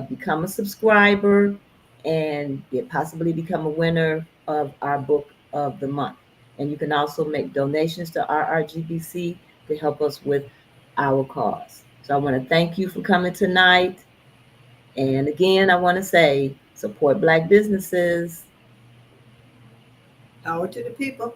S1: Become a subscriber and possibly become a winner of our book of the month. And you can also make donations to RRGBC to help us with our cause. So I want to thank you for coming tonight. And again, I want to say support Black businesses.
S2: Power to the people.